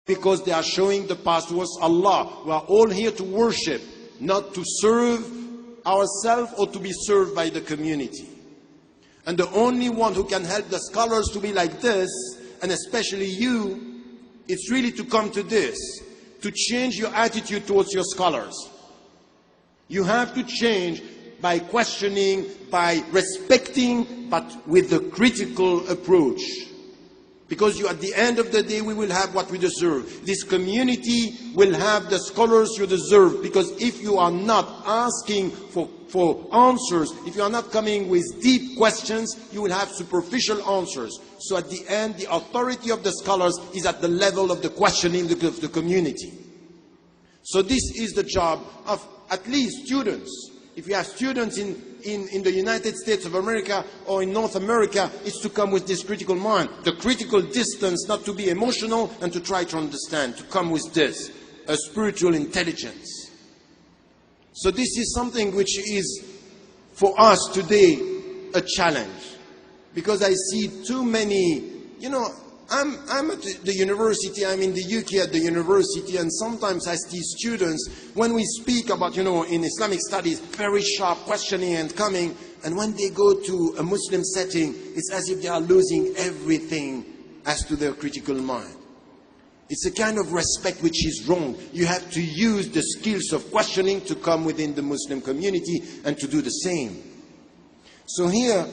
because they are showing the path towards Allah. We are all here to worship, not to serve ourselves or to be served by the community. And the only one who can help the scholars to be like this, and especially you, it's really to come to this, to change your attitude towards your scholars. You have to change by questioning, by respecting, but with a critical approach. Because at the end of the day, we will have what we deserve. This community will have the scholars you deserve. Because if you are not asking for answers, if you are not coming with deep questions, you will have superficial answers. So at the end, the authority of the scholars is at the level of the questioning of the community. So this is the job of at least students. If you have students in the United States of America or in North America, it's to come with this critical mind. The critical distance, not to be emotional and to try to understand, to come with this, a spiritual intelligence. So this is something which is, for us today, a challenge. Because I see too many, I'm at the university, I'm in the UK at the university, and sometimes I see students, when we speak about, in Islamic studies, very sharp questioning and coming, and when they go to a Muslim setting, it's as if they are losing everything as to their critical mind. It's a kind of respect which is wrong. You have to use the skills of questioning to come within the Muslim community and to do the same. So here,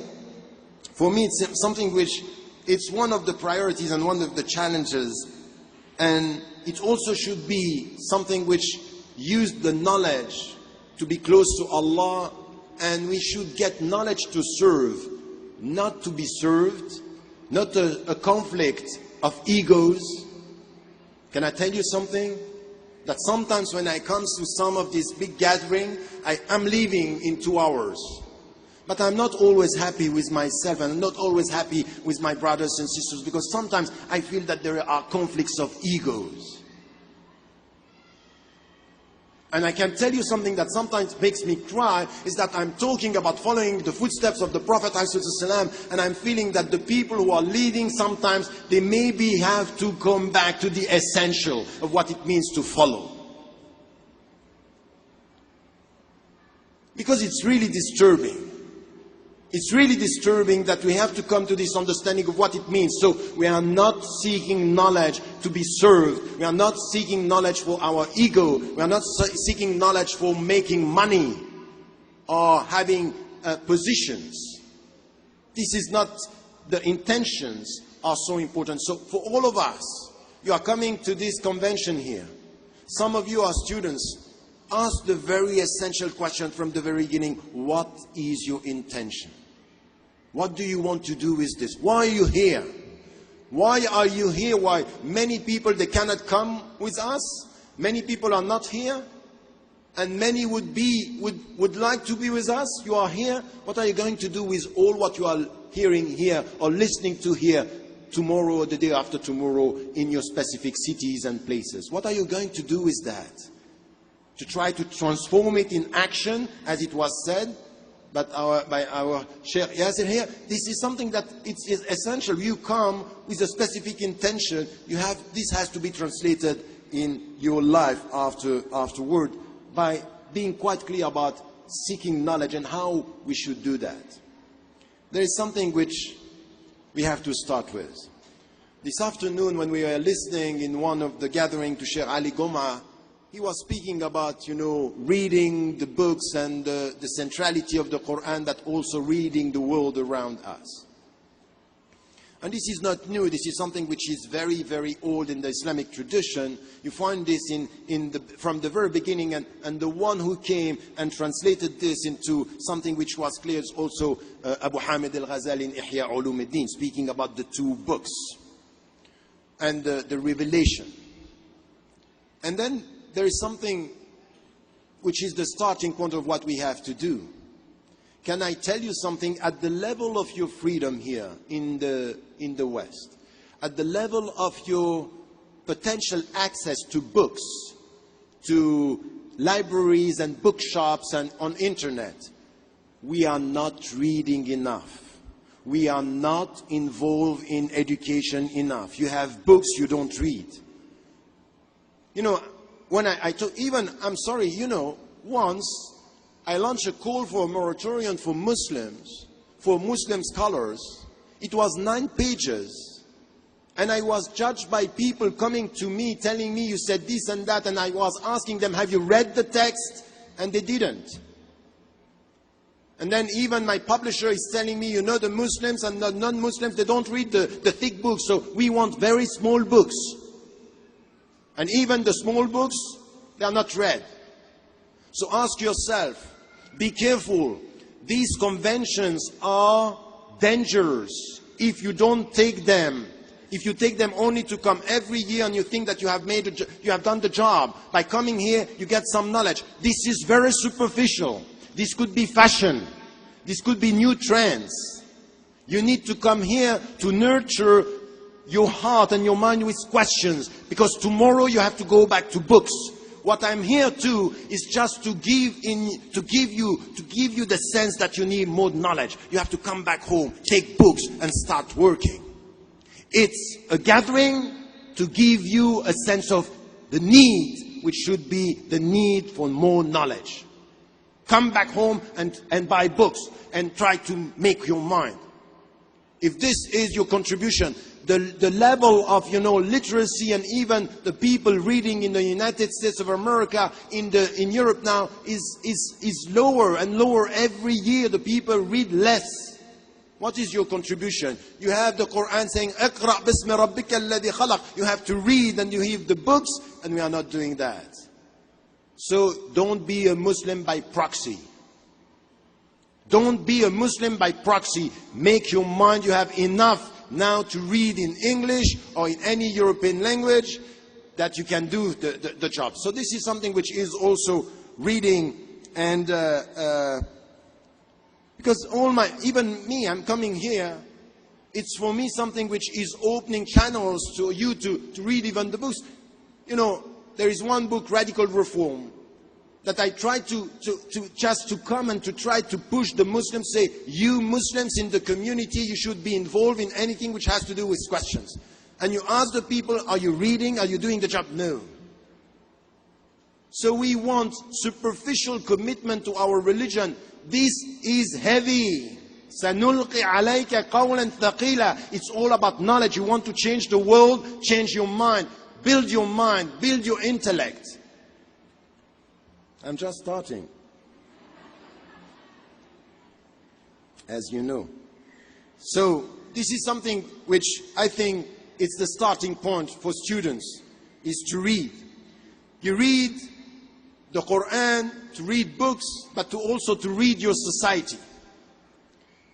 for me, it's something which it's one of the priorities and one of the challenges, and it also should be something which uses the knowledge to be close to Allah, and we should get knowledge to serve, not to be served, not a conflict of egos. Can I tell you something? That sometimes when I come to some of these big gatherings, I'm leaving in 2 hours. But I'm not always happy with myself, and I'm not always happy with my brothers and sisters, because sometimes I feel that there are conflicts of egos. And I can tell you something that sometimes makes me cry, is that I'm talking about following the footsteps of the Prophet ﷺ, and I'm feeling that the people who are leading, sometimes they maybe have to come back to the essential of what it means to follow. Because it's really disturbing. It's really disturbing that we have to come to this understanding of what it means. So we are not seeking knowledge to be served. We are not seeking knowledge for our ego. We are not seeking knowledge for making money or having positions. This is not, the intentions are so important. So for all of us, you are coming to this convention here. Some of you are students. Ask the very essential question from the very beginning. What is your intention? What do you want to do with this? Why are you here? Why are you here? Why many people, they cannot come with us? Many people are not here? And many would like to be with us? You are here. What are you going to do with all what you are hearing here or listening to here tomorrow or the day after tomorrow in your specific cities and places? What are you going to do with that? To try to transform it in action, as it was said by our Sheikh Yasir here. This is something that it's essential. You come with a specific intention. This has to be translated in your life afterward by being quite clear about seeking knowledge and how we should do that. There is something which we have to start with. This afternoon, when we were listening in one of the gatherings to Sheikh Ali Goma, he was speaking about, reading the books and the centrality of the Quran, that also reading the world around us. And this is not new. This is something which is very, very old in the Islamic tradition. You find this from the very beginning, and the one who came and translated this into something which was clear is also Abu Hamid al-Ghazali in Ihya Ulumuddin, speaking about the 2 books and the revelation. And then there is something which is the starting point of what we have to do. Can I tell you something? At the level of your freedom here in the West, at the level of your potential access to books, to libraries and bookshops and on internet, we are not reading enough. We are not involved in education enough. You have books, you don't read. You know, when I told, even, I'm sorry, you know, once I launched a call for a moratorium for Muslims, for Muslim scholars. It was 9 pages. And I was judged by people coming to me, telling me, you said this and that, and I was asking them, have you read the text? And they didn't. And then even my publisher is telling me, you know, the Muslims and the non-Muslims, they don't read the thick books, so we want very small books. And even the small books, they are not read. So ask yourself, be careful. These conventions are dangerous if you don't take them. If you take them only to come every year and you think that you have done the job. By coming here, you get some knowledge. This is very superficial. This could be fashion. This could be new trends. You need to come here to nurture your heart and your mind with questions. Because tomorrow you have to go back to books. What I'm here to is just to give you the sense that you need more knowledge. You have to come back home, take books and start working. It's a gathering to give you a sense of the need, which should be the need for more knowledge. Come back home and buy books and try to make your mind. If this is your contribution, the level of, you know, literacy and even the people reading in the United States of America, in Europe now, is lower and lower every year. The people read less. What is your contribution? You have the Quran saying, "Iqra bismi rabbika alladhi khalaq." You have to read and you have the books, and we are not doing that. So don't be a Muslim by proxy. Don't be a Muslim by proxy. Make your mind you have enough now to read in English or in any European language that you can do the job. So this is something which is also reading, and because even me, I'm coming here, it's for me something which is opening channels to you to read even the books. You know, there is one book, Radical Reform, that I try to come and to try to push the Muslims, say, you Muslims in the community, you should be involved in anything which has to do with questions. And you ask the people, are you reading? Are you doing the job? No. So we want superficial commitment to our religion. This is heavy. سَنُلْقِ عَلَيْكَ قَوْلًا ثَقِيلًا. It's all about knowledge. You want to change the world, change your mind. Build your mind, build your intellect. I'm just starting, as you know. So this is something which I think it's the starting point for students, is to read. You read the Quran, to read books, but also to read your society.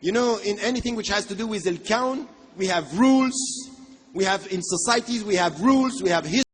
You know, in anything which has to do with al-kawn, we have rules. We have, in societies, we have rules, we have history.